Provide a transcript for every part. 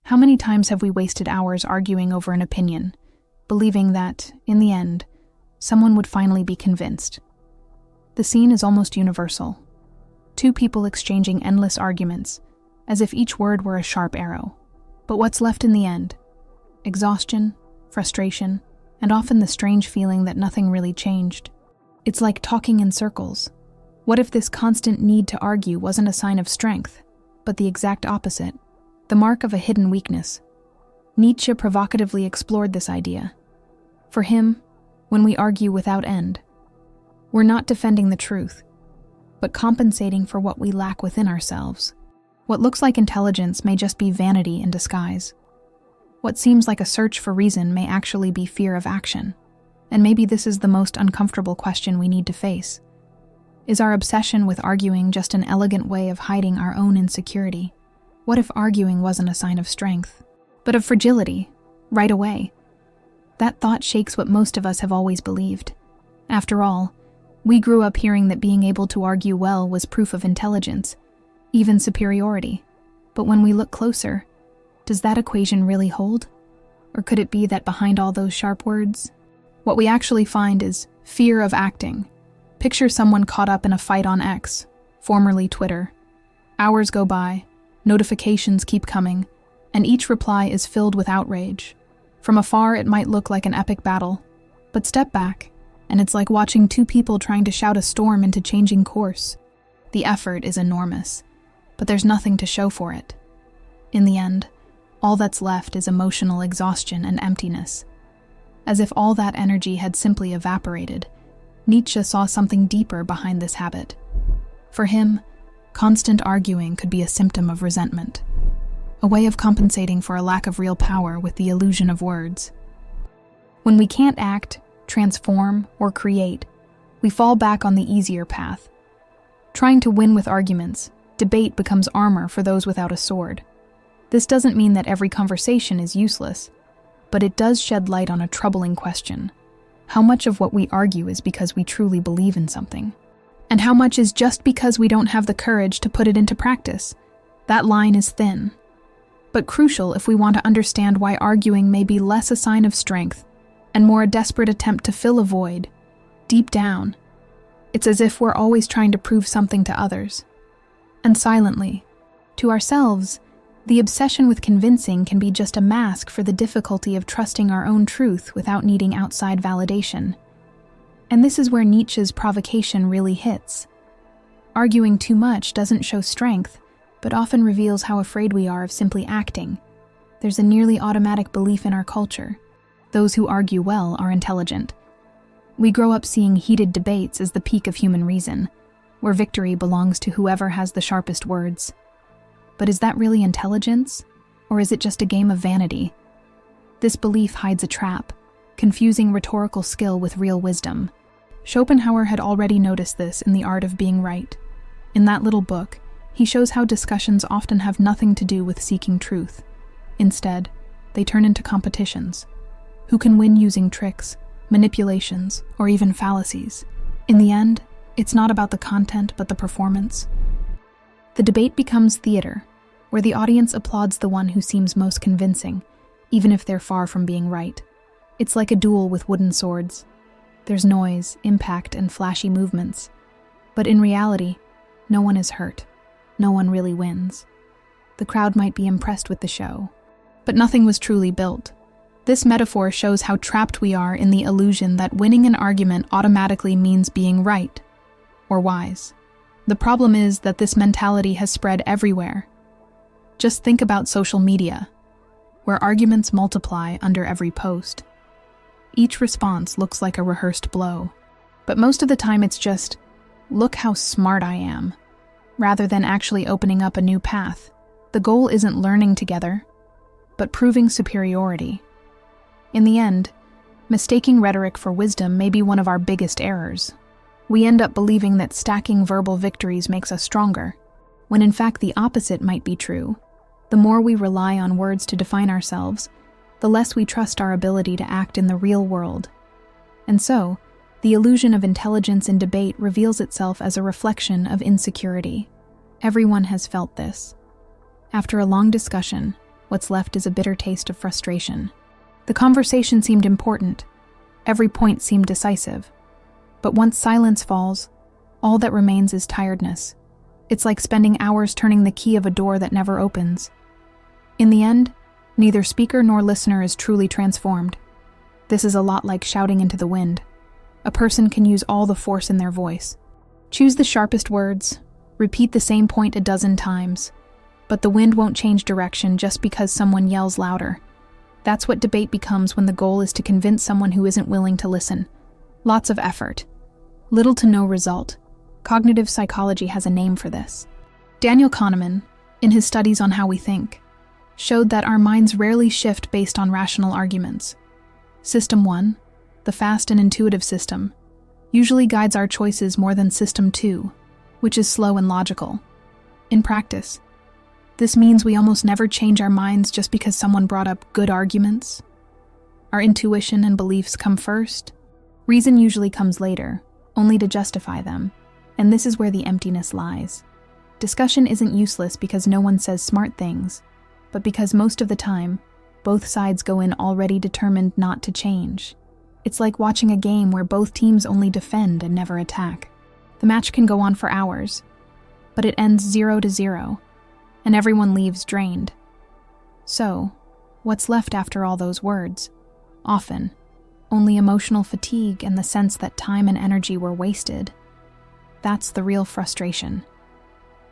How many times have we wasted hours arguing over an opinion, believing that, in the end, someone would finally be convinced? The scene is almost universal. Two people exchanging endless arguments, as if each word were a sharp arrow. But what's left in the end? Exhaustion, frustration, and often the strange feeling that nothing really changed. It's like talking in circles. What if this constant need to argue wasn't a sign of strength, but the exact opposite, the mark of a hidden weakness? Nietzsche provocatively explored this idea. For him, when we argue without end, we're not defending the truth, but compensating for what we lack within ourselves. What looks like intelligence may just be vanity in disguise. What seems like a search for reason may actually be fear of action. And maybe this is the most uncomfortable question we need to face. Is our obsession with arguing just an elegant way of hiding our own insecurity? What if arguing wasn't a sign of strength, but of fragility, right away? That thought shakes what most of us have always believed. After all, we grew up hearing that being able to argue well was proof of intelligence, even superiority. But when we look closer, does that equation really hold? Or could it be that behind all those sharp words, what we actually find is fear of acting? Picture someone caught up in a fight on X, formerly Twitter. Hours go by, notifications keep coming, and each reply is filled with outrage. From afar, it might look like an epic battle, but step back, and it's like watching two people trying to shout a storm into changing course. The effort is enormous, but there's nothing to show for it. In the end, all that's left is emotional exhaustion and emptiness. As if all that energy had simply evaporated, Nietzsche saw something deeper behind this habit. For him, constant arguing could be a symptom of resentment, a way of compensating for a lack of real power with the illusion of words. When we can't act, transform, or create, we fall back on the easier path. Trying to win with arguments, debate becomes armor for those without a sword. This doesn't mean that every conversation is useless, but it does shed light on a troubling question. How much of what we argue is because we truly believe in something? And how much is just because we don't have the courage to put it into practice? That line is thin, but crucial if we want to understand why arguing may be less a sign of strength and more a desperate attempt to fill a void. Deep down, it's as if we're always trying to prove something to others. And silently, to ourselves, the obsession with convincing can be just a mask for the difficulty of trusting our own truth without needing outside validation. And this is where Nietzsche's provocation really hits. Arguing too much doesn't show strength, but often reveals how afraid we are of simply acting. There's a nearly automatic belief in our culture. Those who argue well are intelligent. We grow up seeing heated debates as the peak of human reason, where victory belongs to whoever has the sharpest words. But is that really intelligence? Or is it just a game of vanity? This belief hides a trap, confusing rhetorical skill with real wisdom. Schopenhauer had already noticed this in The Art of Being Right. In that little book, he shows how discussions often have nothing to do with seeking truth. Instead, they turn into competitions. Who can win using tricks, manipulations, or even fallacies? In the end, it's not about the content but the performance. The debate becomes theater, where the audience applauds the one who seems most convincing, even if they're far from being right. It's like a duel with wooden swords. There's noise, impact, and flashy movements. But in reality, no one is hurt. No one really wins. The crowd might be impressed with the show, but nothing was truly built. This metaphor shows how trapped we are in the illusion that winning an argument automatically means being right or wise. The problem is that this mentality has spread everywhere. Just think about social media, where arguments multiply under every post. Each response looks like a rehearsed blow, but most of the time it's just, "Look how smart I am," rather than actually opening up a new path. The goal isn't learning together, but proving superiority. In the end, mistaking rhetoric for wisdom may be one of our biggest errors. We end up believing that stacking verbal victories makes us stronger, when in fact the opposite might be true. The more we rely on words to define ourselves, the less we trust our ability to act in the real world. And so, the illusion of intelligence in debate reveals itself as a reflection of insecurity. Everyone has felt this. After a long discussion, What's left is a bitter taste of frustration. The conversation seemed important. Every point seemed decisive. But once silence falls, all that remains is tiredness. It's like spending hours turning the key of a door that never opens. In the end, neither speaker nor listener is truly transformed. This is a lot like shouting into the wind. A person can use all the force in their voice. Choose the sharpest words, repeat the same point a dozen times, but the wind won't change direction just because someone yells louder. That's what debate becomes when the goal is to convince someone who isn't willing to listen. Lots of effort. Little to no result. Cognitive psychology has a name for this. Daniel Kahneman, in his studies on how we think, showed that our minds rarely shift based on rational arguments. System 1, the fast and intuitive system, usually guides our choices more than System 2, which is slow and logical. In practice, this means we almost never change our minds just because someone brought up good arguments. Our intuition and beliefs come first. Reason usually comes later, only to justify them, and this is where the emptiness lies. Discussion isn't useless because no one says smart things, but because most of the time, both sides go in already determined not to change. It's like watching a game where both teams only defend and never attack. The match can go on for hours, but it ends 0-0, and everyone leaves drained. So, what's left after all those words? Often, only emotional fatigue and the sense that time and energy were wasted. That's the real frustration.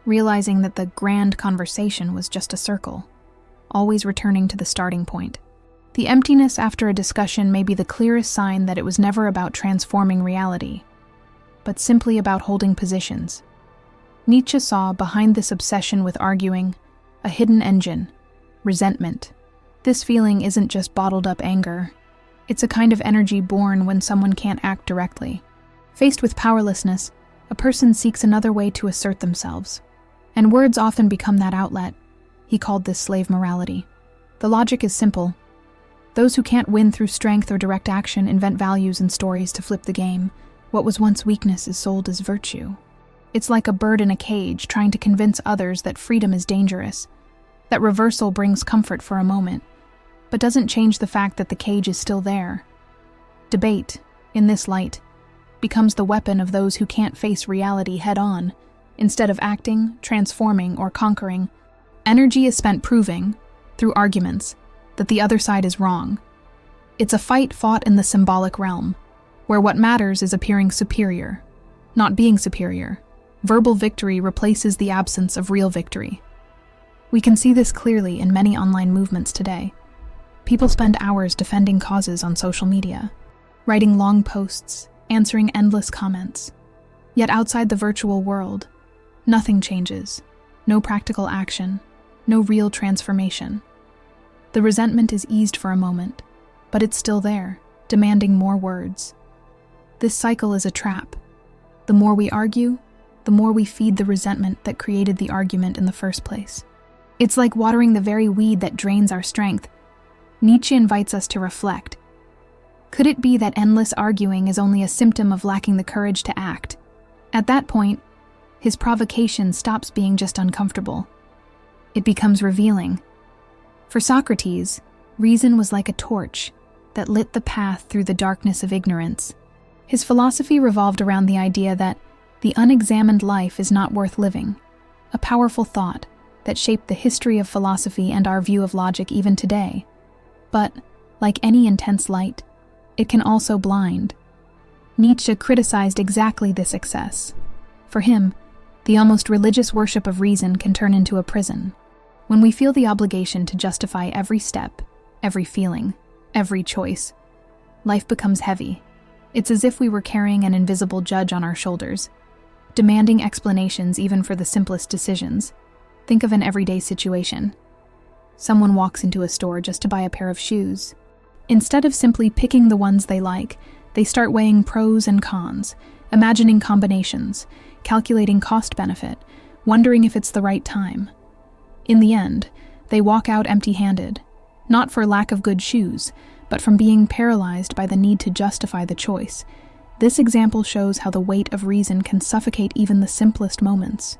Realizing that the grand conversation was just a circle, always returning to the starting point. The emptiness after a discussion may be the clearest sign that it was never about transforming reality, but simply about holding positions. Nietzsche saw behind this obsession with arguing a hidden engine, resentment. This feeling isn't just bottled up anger. It's a kind of energy born when someone can't act directly. Faced with powerlessness, a person seeks another way to assert themselves, and words often become that outlet. He called this slave morality. The logic is simple. Those who can't win through strength or direct action invent values and stories to flip the game. What was once weakness is sold as virtue. It's like a bird in a cage trying to convince others that freedom is dangerous. That reversal brings comfort for a moment, but doesn't change the fact that the cage is still there. Debate, in this light, becomes the weapon of those who can't face reality head-on. Instead of acting, transforming, or conquering, energy is spent proving, through arguments, that the other side is wrong. It's a fight fought in the symbolic realm, where what matters is appearing superior, not being superior. Verbal victory replaces the absence of real victory. We can see this clearly in many online movements today. People spend hours defending causes on social media, writing long posts, answering endless comments. Yet outside the virtual world, nothing changes, no practical action, no real transformation. The resentment is eased for a moment, but it's still there, demanding more words. This cycle is a trap. The more we argue, the more we feed the resentment that created the argument in the first place. It's like watering the very weed that drains our strength. Nietzsche invites us to reflect. Could it be that endless arguing is only a symptom of lacking the courage to act? At that point, his provocation stops being just uncomfortable. It becomes revealing. For Socrates, reason was like a torch that lit the path through the darkness of ignorance. His philosophy revolved around the idea that the unexamined life is not worth living, a powerful thought that shaped the history of philosophy and our view of logic even today. But, like any intense light, it can also blind. Nietzsche criticized exactly this excess. For him, the almost religious worship of reason can turn into a prison. When we feel the obligation to justify every step, every feeling, every choice, life becomes heavy. It's as if we were carrying an invisible judge on our shoulders, demanding explanations even for the simplest decisions. Think of an everyday situation. Someone walks into a store just to buy a pair of shoes. Instead of simply picking the ones they like, they start weighing pros and cons, imagining combinations, calculating cost-benefit, wondering if it's the right time. In the end, they walk out empty-handed, not for lack of good shoes, but from being paralyzed by the need to justify the choice. This example shows how the weight of reason can suffocate even the simplest moments.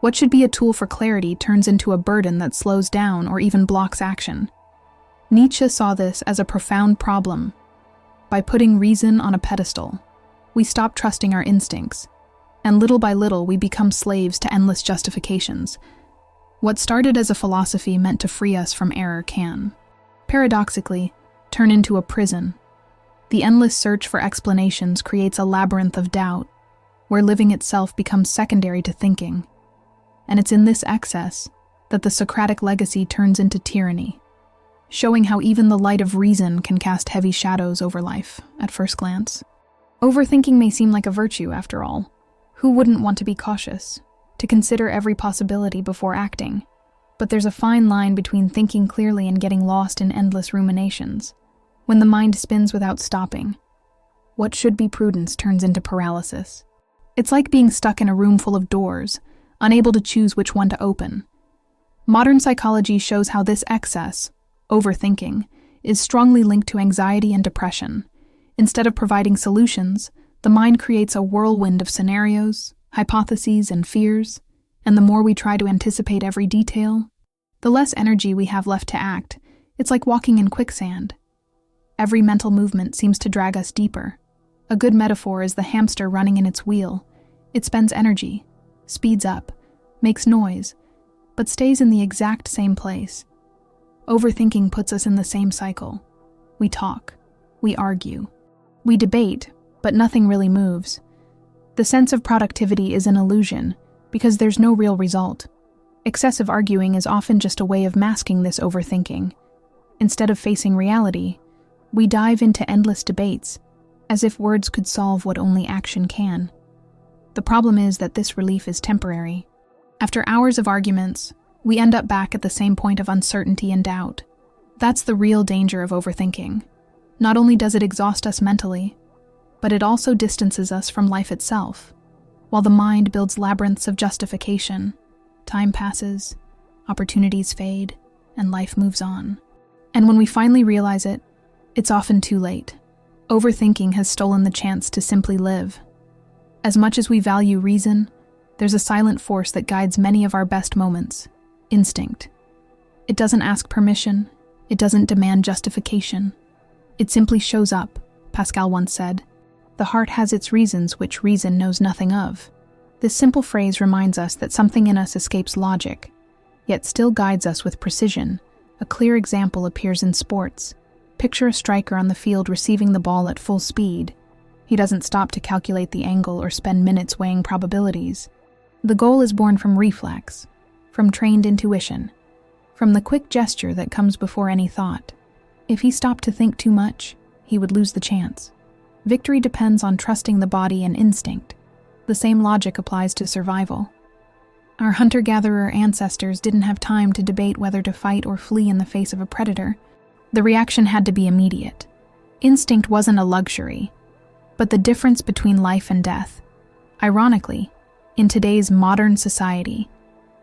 What should be a tool for clarity turns into a burden that slows down or even blocks action. Nietzsche saw this as a profound problem. By putting reason on a pedestal, we stop trusting our instincts, and little by little we become slaves to endless justifications. What started as a philosophy meant to free us from error can, paradoxically, turn into a prison. The endless search for explanations creates a labyrinth of doubt, where living itself becomes secondary to thinking. And it's in this excess that the Socratic legacy turns into tyranny, showing how even the light of reason can cast heavy shadows over life at first glance. Overthinking may seem like a virtue, after all. Who wouldn't want to be cautious, to consider every possibility before acting? But there's a fine line between thinking clearly and getting lost in endless ruminations. When the mind spins without stopping, what should be prudence turns into paralysis. It's like being stuck in a room full of doors, unable to choose which one to open. Modern psychology shows how this excess, overthinking, is strongly linked to anxiety and depression. Instead of providing solutions, the mind creates a whirlwind of scenarios, hypotheses, and fears, and the more we try to anticipate every detail, the less energy we have left to act. It's like walking in quicksand. Every mental movement seems to drag us deeper. A good metaphor is the hamster running in its wheel. It spends energy, speeds up, makes noise, but stays in the exact same place. Overthinking puts us in the same cycle. We talk, we argue, we debate, but nothing really moves. The sense of productivity is an illusion because there's no real result. Excessive arguing is often just a way of masking this overthinking. Instead of facing reality, we dive into endless debates, as if words could solve what only action can. The problem is that this relief is temporary. After hours of arguments, we end up back at the same point of uncertainty and doubt. That's the real danger of overthinking. Not only does it exhaust us mentally, but it also distances us from life itself. While the mind builds labyrinths of justification, time passes, opportunities fade, and life moves on. And when we finally realize it, it's often too late. Overthinking has stolen the chance to simply live. As much as we value reason, there's a silent force that guides many of our best moments: instinct. It doesn't ask permission, it doesn't demand justification. It simply shows up, Pascal once said. The heart has its reasons which reason knows nothing of. This simple phrase reminds us that something in us escapes logic, yet still guides us with precision. A clear example appears in sports. Picture a striker on the field receiving the ball at full speed. He doesn't stop to calculate the angle or spend minutes weighing probabilities. The goal is born from reflex, from trained intuition, from the quick gesture that comes before any thought. If he stopped to think too much, he would lose the chance. Victory depends on trusting the body and instinct. The same logic applies to survival. Our hunter-gatherer ancestors didn't have time to debate whether to fight or flee in the face of a predator. The reaction had to be immediate. Instinct wasn't a luxury, but the difference between life and death. Ironically, in today's modern society,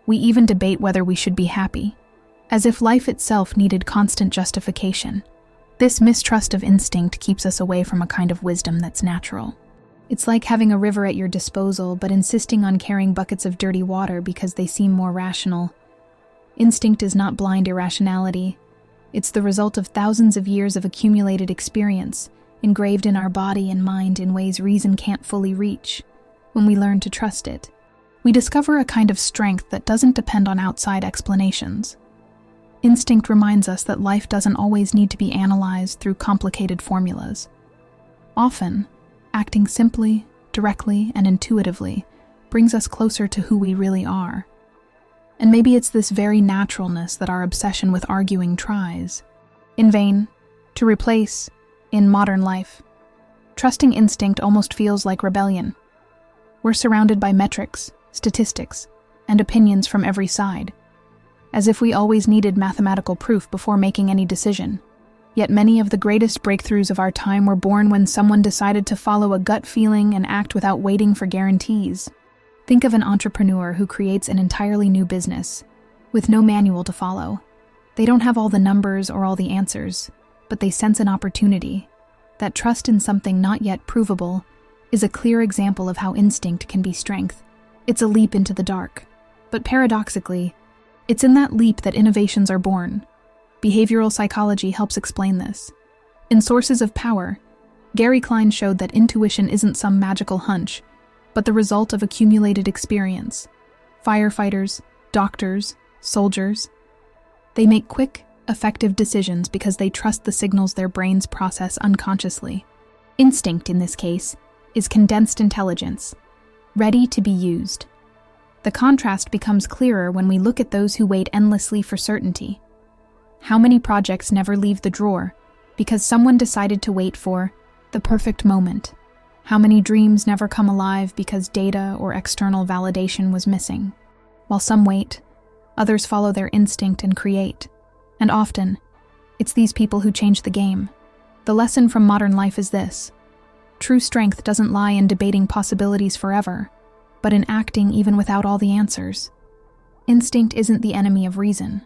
we even debate whether we should be happy, as if life itself needed constant justification. This mistrust of instinct keeps us away from a kind of wisdom that's natural. It's like having a river at your disposal, but insisting on carrying buckets of dirty water because they seem more rational. Instinct is not blind irrationality. It's the result of thousands of years of accumulated experience, engraved in our body and mind in ways reason can't fully reach. When we learn to trust it, we discover a kind of strength that doesn't depend on outside explanations. Instinct reminds us that life doesn't always need to be analyzed through complicated formulas. Often, acting simply, directly, and intuitively brings us closer to who we really are. And maybe it's this very naturalness that our obsession with arguing tries, in vain, to replace, in modern life. Trusting instinct almost feels like rebellion. We're surrounded by metrics, statistics, and opinions from every side, as if we always needed mathematical proof before making any decision. Yet many of the greatest breakthroughs of our time were born when someone decided to follow a gut feeling and act without waiting for guarantees. Think of an entrepreneur who creates an entirely new business, with no manual to follow. They don't have all the numbers or all the answers, but they sense an opportunity. That trust in something not yet provable is a clear example of how instinct can be strength. It's a leap into the dark, But paradoxically, it's in that leap that innovations are born. Behavioral psychology helps explain this. In Sources of Power, Gary Klein showed that intuition isn't some magical hunch, but the result of accumulated experience. Firefighters, doctors, soldiers, they make quick, effective decisions because they trust the signals their brains process unconsciously. Instinct, in this case, is condensed intelligence, ready to be used. The contrast becomes clearer when we look at those who wait endlessly for certainty. How many projects never leave the drawer because someone decided to wait for the perfect moment? How many dreams never come alive because data or external validation was missing? While some wait, others follow their instinct and create. And often, it's these people who change the game. The lesson from modern life is this: true strength doesn't lie in debating possibilities forever, but in acting even without all the answers. Instinct isn't the enemy of reason,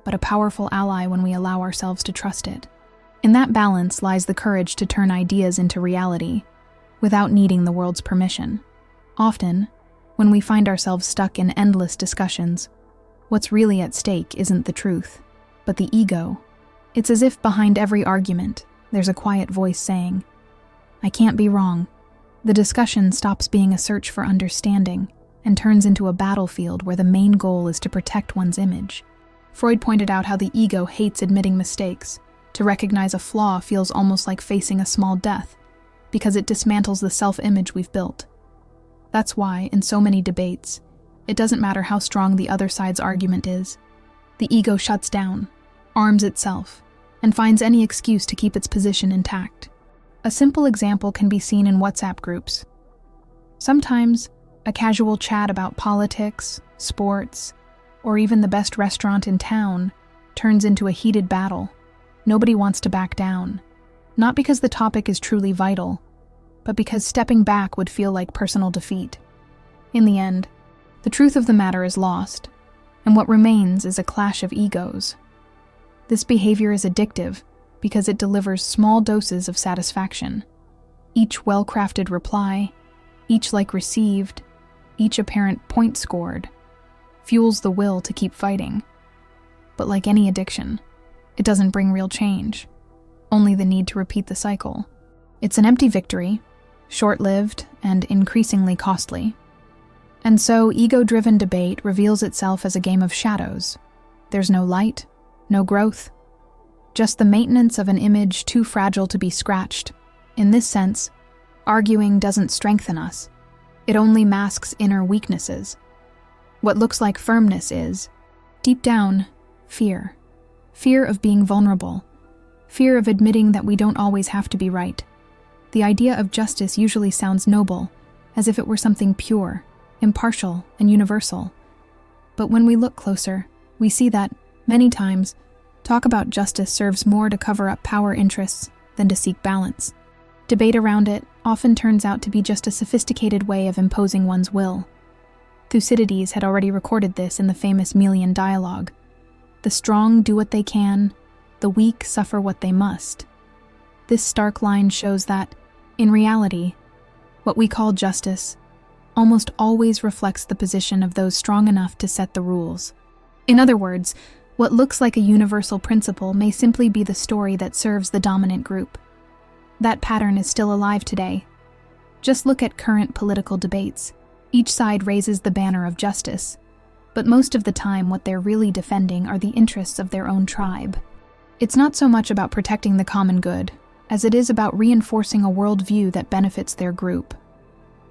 but a powerful ally when we allow ourselves to trust it. In that balance lies the courage to turn ideas into reality, without needing the world's permission. Often, when we find ourselves stuck in endless discussions, what's really at stake isn't the truth, but the ego. It's as if behind every argument, there's a quiet voice saying, "I can't be wrong." The discussion stops being a search for understanding and turns into a battlefield where the main goal is to protect one's image. Freud pointed out how the ego hates admitting mistakes. To recognize a flaw feels almost like facing a small death, because it dismantles the self-image we've built. That's why, in so many debates, it doesn't matter how strong the other side's argument is. The ego shuts down, arms itself, and finds any excuse to keep its position intact. A simple example can be seen in WhatsApp groups. Sometimes, a casual chat about politics, sports, or even the best restaurant in town turns into a heated battle. Nobody wants to back down, not because the topic is truly vital, but because stepping back would feel like personal defeat. In the end, the truth of the matter is lost, and what remains is a clash of egos. This behavior is addictive because it delivers small doses of satisfaction. Each well-crafted reply, each like received, each apparent point scored, fuels the will to keep fighting. But like any addiction, it doesn't bring real change, only the need to repeat the cycle. It's an empty victory, short-lived and increasingly costly. And so ego-driven debate reveals itself as a game of shadows. There's no light, no growth, just the maintenance of an image too fragile to be scratched. In this sense, arguing doesn't strengthen us. It only masks inner weaknesses. What looks like firmness is, deep down, fear. Fear of being vulnerable. Fear of admitting that we don't always have to be right. The idea of justice usually sounds noble, as if it were something pure, impartial, and universal. But when we look closer, we see that, many times, talk about justice serves more to cover up power interests than to seek balance. Debate around it often turns out to be just a sophisticated way of imposing one's will. Thucydides had already recorded this in the famous Melian dialogue. The strong do what they can, the weak suffer what they must. This stark line shows that, in reality, what we call justice almost always reflects the position of those strong enough to set the rules. In other words, what looks like a universal principle may simply be the story that serves the dominant group. That pattern is still alive today. Just look at current political debates. Each side raises the banner of justice, but most of the time what they're really defending are the interests of their own tribe. It's not so much about protecting the common good, as it is about reinforcing a worldview that benefits their group.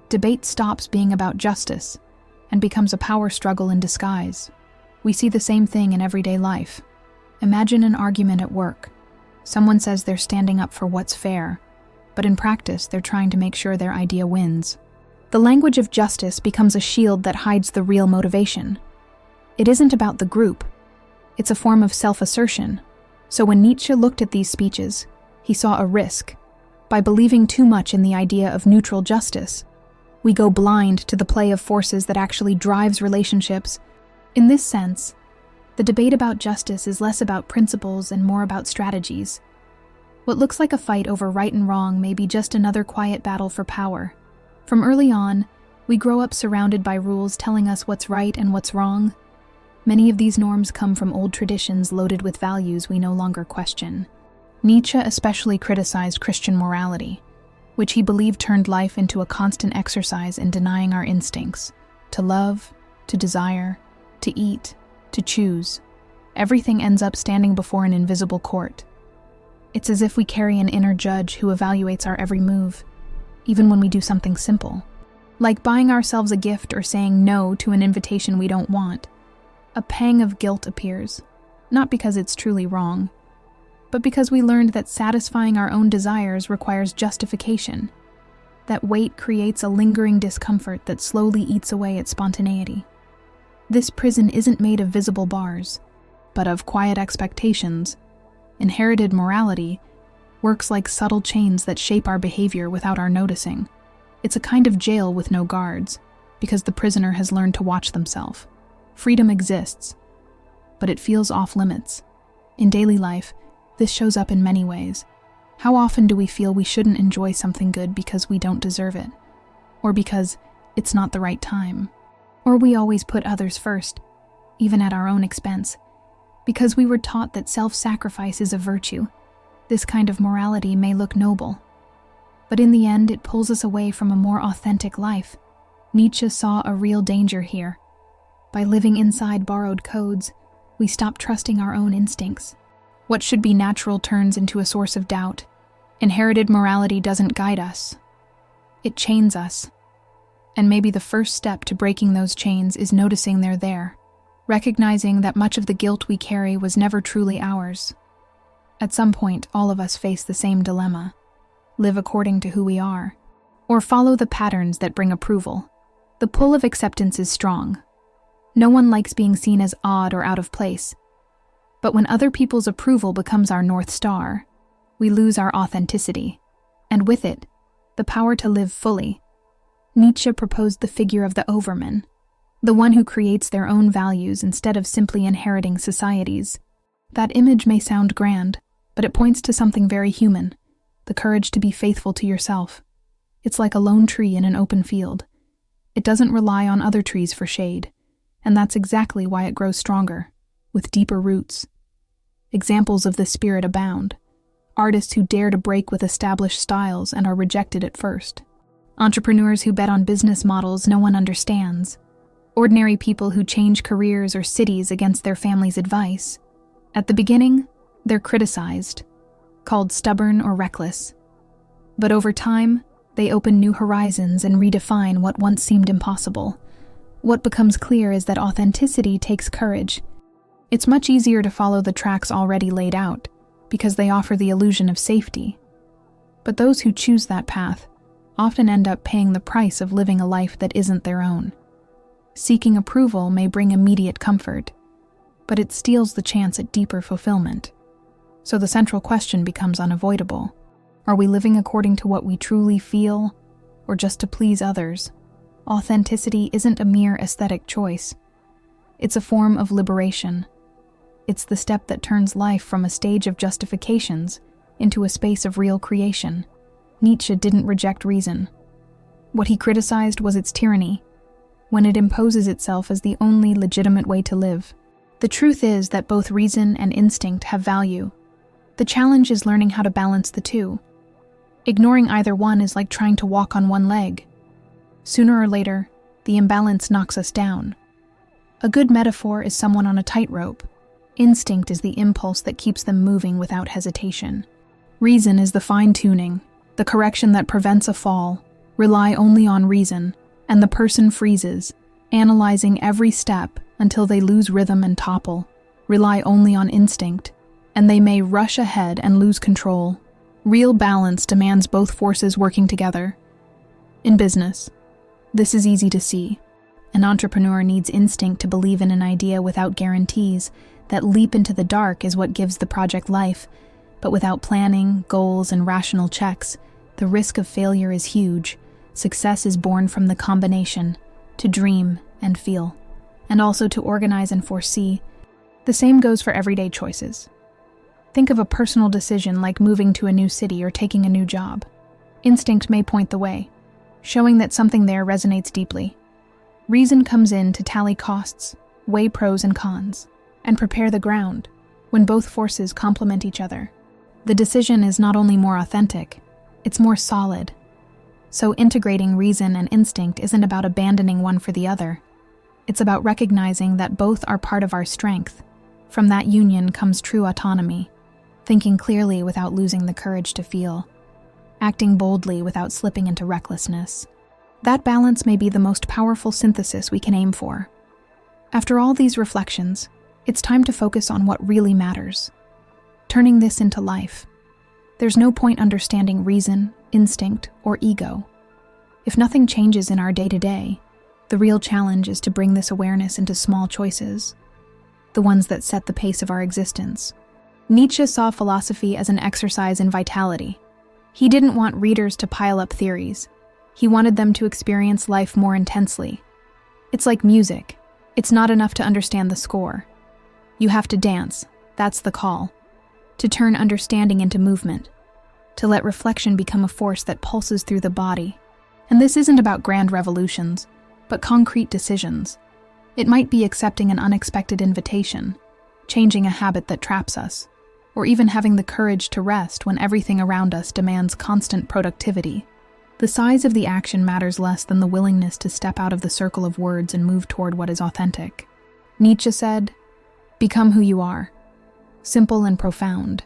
Debate stops being about justice and becomes a power struggle in disguise. We see the same thing in everyday life. Imagine an argument at work. Someone says they're standing up for what's fair, but in practice they're trying to make sure their idea wins. The language of justice becomes a shield that hides the real motivation. It isn't about the group. It's a form of self-assertion. So when Nietzsche looked at these speeches, he saw a risk. By believing too much in the idea of neutral justice, we go blind to the play of forces that actually drives relationships. In this sense, the debate about justice is less about principles and more about strategies. What looks like a fight over right and wrong may be just another quiet battle for power. From early on, We grow up surrounded by rules telling us what's right and what's wrong. Many of these norms come from old traditions loaded with values we no longer question. Nietzsche especially criticized Christian morality, which he believed turned life into a constant exercise in denying our instincts, to love, to desire, to eat, to choose. Everything ends up standing before an invisible court. It's as if we carry an inner judge who evaluates our every move, even when we do something simple, like buying ourselves a gift or saying no to an invitation we don't want. A pang of guilt appears, not because it's truly wrong, but because we learned that satisfying our own desires requires justification. That weight creates a lingering discomfort that slowly eats away at spontaneity. This prison isn't made of visible bars, but of quiet expectations. Inherited morality works like subtle chains that shape our behavior without our noticing. It's a kind of jail with no guards, because the prisoner has learned to watch themselves. Freedom exists, but it feels off limits. In daily life, this shows up in many ways. How often do we feel we shouldn't enjoy something good because we don't deserve it, or because it's not the right time? Or we always put others first, even at our own expense, because we were taught that self-sacrifice is a virtue. This kind of morality may look noble, but in the end it pulls us away from a more authentic life. Nietzsche saw a real danger here. By living inside borrowed codes, we stop trusting our own instincts. What should be natural turns into a source of doubt. Inherited morality doesn't guide us. It chains us. And maybe the first step to breaking those chains is noticing they're there, recognizing that much of the guilt we carry was never truly ours. At some point, all of us face the same dilemma: live according to who we are, or follow the patterns that bring approval. The pull of acceptance is strong. No one likes being seen as odd or out of place. But when other people's approval becomes our North Star, we lose our authenticity, and with it, the power to live fully. Nietzsche proposed the figure of the overman, the one who creates their own values instead of simply inheriting society's. That image may sound grand, but it points to something very human: the courage to be faithful to yourself. It's like a lone tree in an open field. It doesn't rely on other trees for shade, and that's exactly why it grows stronger, with deeper roots. Examples of this spirit abound. Artists who dare to break with established styles and are rejected at first. Entrepreneurs who bet on business models no one understands. Ordinary people who change careers or cities against their family's advice. At the beginning, they're criticized, called stubborn or reckless. But over time, they open new horizons and redefine what once seemed impossible. What becomes clear is that authenticity takes courage. It's much easier to follow the tracks already laid out, because they offer the illusion of safety. But those who choose that path often end up paying the price of living a life that isn't their own. Seeking approval may bring immediate comfort, but it steals the chance at deeper fulfillment. So the central question becomes unavoidable. Are we living according to what we truly feel, or just to please others? Authenticity isn't a mere aesthetic choice. It's a form of liberation. It's the step that turns life from a stage of justifications into a space of real creation. Nietzsche didn't reject reason. What he criticized was its tyranny, when it imposes itself as the only legitimate way to live. The truth is that both reason and instinct have value. The challenge is learning how to balance the two. Ignoring either one is like trying to walk on one leg. Sooner or later, the imbalance knocks us down. A good metaphor is someone on a tightrope. Instinct is the impulse that keeps them moving without hesitation. Reason is the fine-tuning, the correction that prevents a fall. Rely only on reason, and the person freezes, analyzing every step until they lose rhythm and topple. Rely only on instinct, and they may rush ahead and lose control. Real balance demands both forces working together. In business, this is easy to see. An entrepreneur needs instinct to believe in an idea without guarantees. That leap into the dark is what gives the project life. But without planning, goals, and rational checks, the risk of failure is huge. Success is born from the combination, to dream and feel, and also to organize and foresee. The same goes for everyday choices. Think of a personal decision like moving to a new city or taking a new job. Instinct may point the way, showing that something there resonates deeply. Reason comes in to tally costs, weigh pros and cons, and prepare the ground when both forces complement each other. The decision is not only more authentic, it's more solid. So integrating reason and instinct isn't about abandoning one for the other. It's about recognizing that both are part of our strength. From that union comes true autonomy, thinking clearly without losing the courage to feel, acting boldly without slipping into recklessness. That balance may be the most powerful synthesis we can aim for. After all these reflections, it's time to focus on what really matters, turning this into life. There's no point understanding reason, instinct, or ego. If nothing changes in our day-to-day, the real challenge is to bring this awareness into small choices, the ones that set the pace of our existence. Nietzsche saw philosophy as an exercise in vitality. He didn't want readers to pile up theories. He wanted them to experience life more intensely. It's like music. It's not enough to understand the score. You have to dance, that's the call. To turn understanding into movement. To let reflection become a force that pulses through the body. And this isn't about grand revolutions, but concrete decisions. It might be accepting an unexpected invitation, changing a habit that traps us, or even having the courage to rest when everything around us demands constant productivity. The size of the action matters less than the willingness to step out of the circle of words and move toward what is authentic. Nietzsche said, "Become who you are." Simple and profound.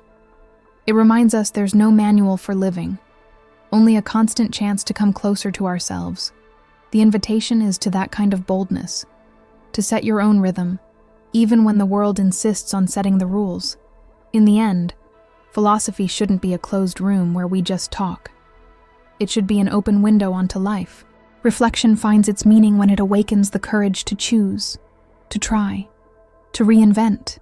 It reminds us there's no manual for living, only a constant chance to come closer to ourselves. The invitation is to that kind of boldness, to set your own rhythm, even when the world insists on setting the rules. In the end, philosophy shouldn't be a closed room where we just talk. It should be an open window onto life. Reflection finds its meaning when it awakens the courage to choose, to try, to reinvent.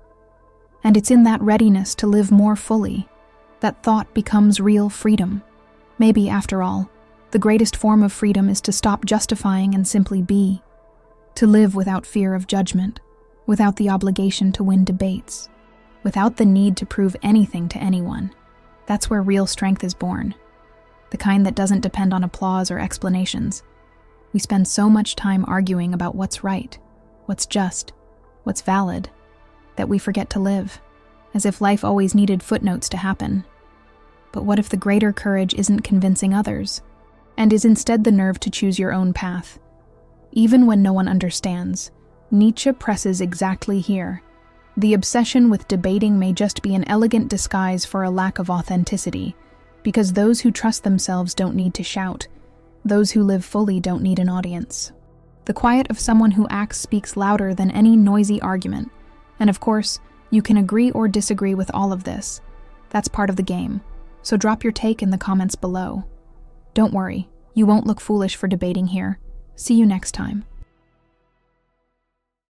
And it's in that readiness to live more fully that thought becomes real freedom. Maybe, after all, the greatest form of freedom is to stop justifying and simply be. To live without fear of judgment, without the obligation to win debates, without the need to prove anything to anyone. That's where real strength is born. The kind that doesn't depend on applause or explanations. We spend so much time arguing about what's right, what's just, what's valid, that we forget to live, as if life always needed footnotes to happen. But what if the greater courage isn't convincing others, and is instead the nerve to choose your own path? Even when no one understands, Nietzsche presses exactly here. The obsession with debating may just be an elegant disguise for a lack of authenticity, because those who trust themselves don't need to shout. Those who live fully don't need an audience. The quiet of someone who acts speaks louder than any noisy argument. And of course, you can agree or disagree with all of this. That's part of the game. So drop your take in the comments below. Don't worry, you won't look foolish for debating here. See you next time.